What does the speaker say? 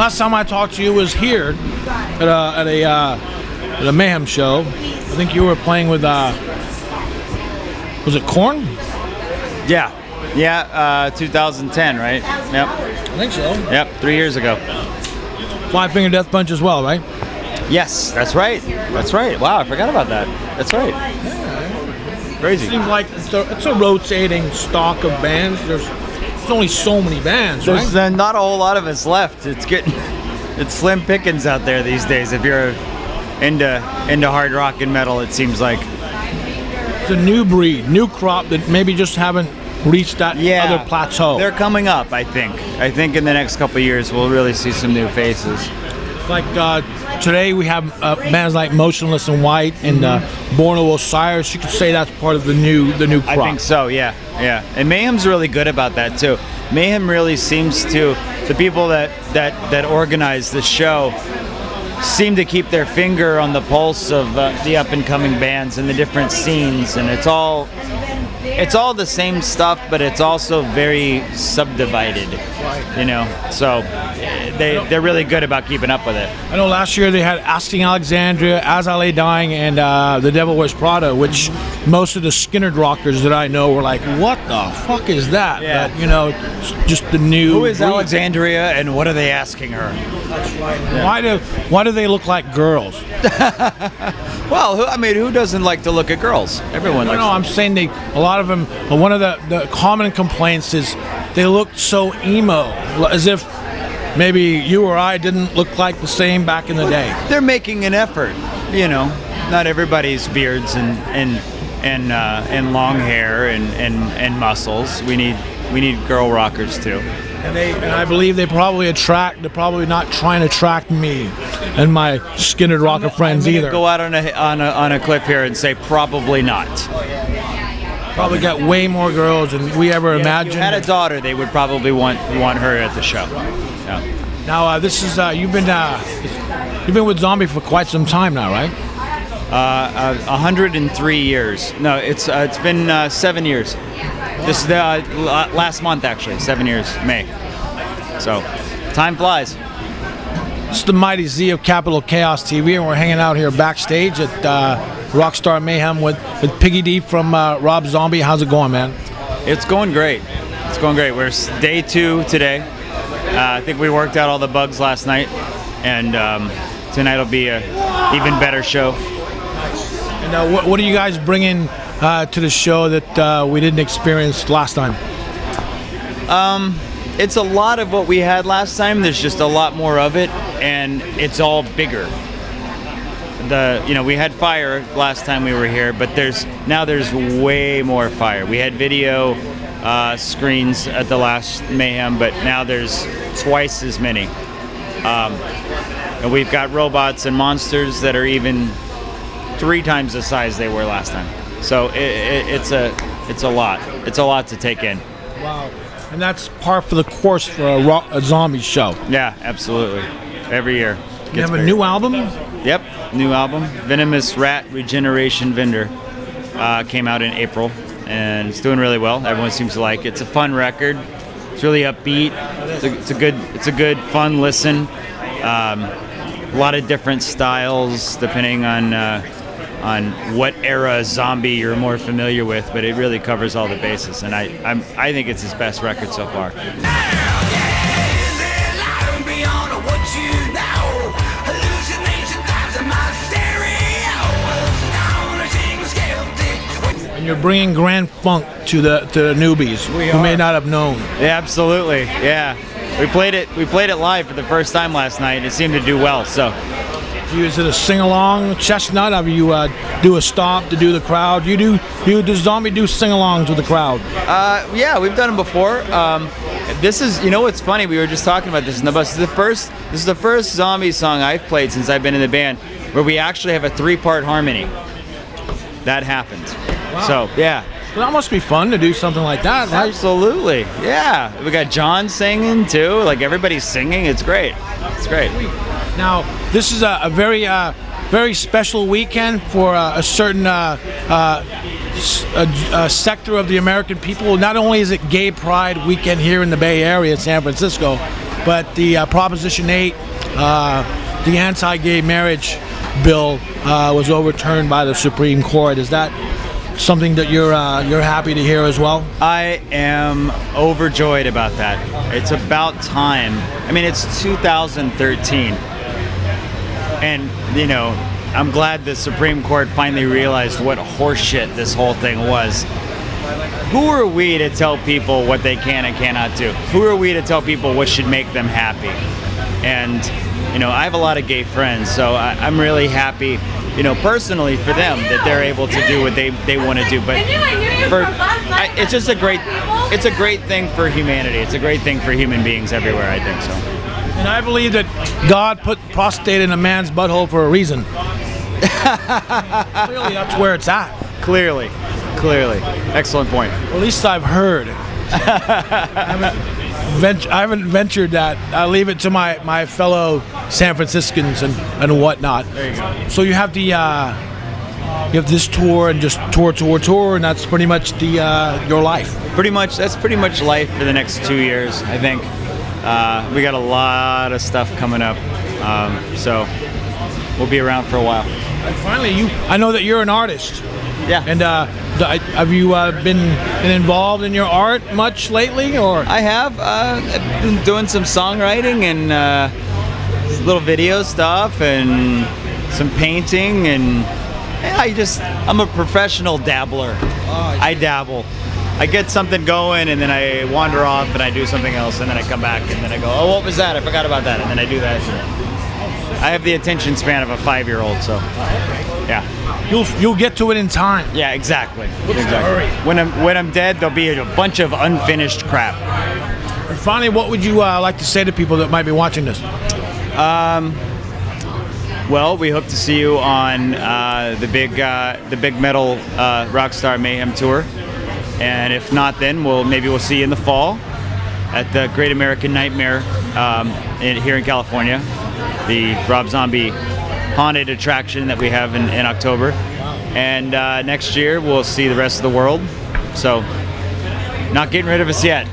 last time I talked to you was here at a Mayhem show. I think you were playing with was it Korn? Yeah, 2010, right? Yep. I think so. Yep, 3 years ago. Five Finger Death Punch as well, right? Yes, that's right. That's right. Wow, I forgot about that. That's right. Crazy. It seems like it's a rotating stock of bands. There's only so many bands, right? There's not a whole lot of us left. It's slim pickings out there these days. If you're into hard rock and metal, it seems like it's a new breed, new crop that maybe just haven't reached that other plateau. They're coming up, I think. I think in the next couple of years we'll really see some new faces. Like today we have bands like Motionless in White and Born of Osiris. You could say that's part of the new crop. I think so, yeah. And Mayhem's really good about that too. Mayhem really seems to, the people that organize the show seem to keep their finger on the pulse of the up and coming bands and the different scenes, and it's all the same stuff, but it's also very subdivided, you know. So they're really good about keeping up with it. I know last year they had Asking Alexandria, As I Lay Dying, and The Devil Wears Prada, which most of the Skinner rockers that I know were like, "What the fuck is that?" Yeah. But, you know, just the new. Who is Alexandria, and what are they asking her? That's right. Yeah. Why do they look like girls? Well, I mean, who doesn't like to look at girls? Everyone likes. No, I'm saying a lot of them. One of the common complaints is they look so emo, as if maybe you or I didn't look like the same back in the day. They're making an effort, you know. Not everybody's beards and long hair and muscles. We need girl rockers too. And I believe they're probably not trying to attract me and my Skinner rocker friends either. Go out on a cliff here and say probably not. Probably got way more girls than we ever imagined. If you had a daughter, they would probably want her at the show. Yeah. Now this is you've been with Zombie for quite some time now, right? 103 years. No, it's been 7 years. This is the last month actually, 7 years, May. So, time flies. It's the Mighty Z of Capital Chaos TV, and we're hanging out here backstage at Rockstar Mayhem with Piggy D from Rob Zombie. How's it going, man? It's going great. It's going great. We're day 2 today. I think we worked out all the bugs last night, and tonight will be a even better show. And what are you guys bringing to the show that we didn't experience last time? It's a lot of what we had last time. There's just a lot more of it, and it's all bigger. We had fire last time we were here, but there's way more fire. We had video screens at the last Mayhem, but now there's twice as many. And we've got robots and monsters that are even 3 times the size they were last time. So it's a lot. It's a lot to take in. Wow. And that's par for the course for a zombie show. Yeah, absolutely. Every year. You have a new album? Yep, new album. Venomous Rat Regeneration Vendor came out in April, and it's doing really well. Everyone seems to like it. It's a fun record. It's really upbeat. It's a good fun listen. A lot of different styles depending on what era zombie you're more familiar with, but it really covers all the bases, and I think it's his best record so far. And you're bringing Grand Funk to the newbies who may not have known. Yeah, absolutely. Yeah, we played it live for the first time last night. It seemed to do well. So. Is it a sing-along Chestnut? Or you do a stop to do the crowd? Does Zombie do sing-alongs with the crowd? Yeah, we've done them before. This is, what's funny? We were just talking about this in the bus. This is the first Zombie song I've played since I've been in the band where we actually have a 3-part harmony. That happened. Wow. So yeah. Well, that must be fun to do something like that. Right? Absolutely. Yeah. We got John singing too. Like everybody's singing. It's great. It's great. Now, this is a very, very special weekend for a certain sector of the American people. Not only is it Gay Pride weekend here in the Bay Area, San Francisco, but the Proposition 8, the anti-gay marriage bill, was overturned by the Supreme Court. Is that something that you're happy to hear as well? I am overjoyed about that. It's about time. I mean, it's 2013, and I'm glad the Supreme Court finally realized what horseshit this whole thing was. Who are we to tell people what they can and cannot do? Who are we to tell people what should make them happy? And I have a lot of gay friends, so I'm really happy, personally for them that they're able to do what they want to do. But it's just a great thing for humanity. It's a great thing for human beings everywhere, I think so. And I believe that God put prostate in a man's butthole for a reason. Clearly, that's where it's at. Clearly. Excellent point. At least I've heard. I haven't ventured that. I leave it to my fellow San Franciscans and whatnot. There you go. So you have you have this tour and just tour, and that's pretty much your life. That's pretty much life for the next 2 years, I think. We got a lot of stuff coming up, so we'll be around for a while. And finally, I know that you're an artist. Yeah. And have you been involved in your art much lately, or? I have. I've been doing some songwriting and little video stuff and some painting, and I'm a professional dabbler. I dabble. I get something going, and then I wander off, and I do something else, and then I come back, and then I go, oh, what was that? I forgot about that, and then I do that. I have the attention span of a 5-year-old, so yeah. You'll get to it in time. Yeah, exactly. When I'm dead, there'll be a bunch of unfinished crap. And finally, what would you like to say to people that might be watching this? Well, we hope to see you on the big metal Rockstar Mayhem tour, and if not, then we'll see you in the fall at the Great American Nightmare here in California, the Rob Zombie haunted attraction that we have in October. And next year we'll see the rest of the world. So, not getting rid of us yet.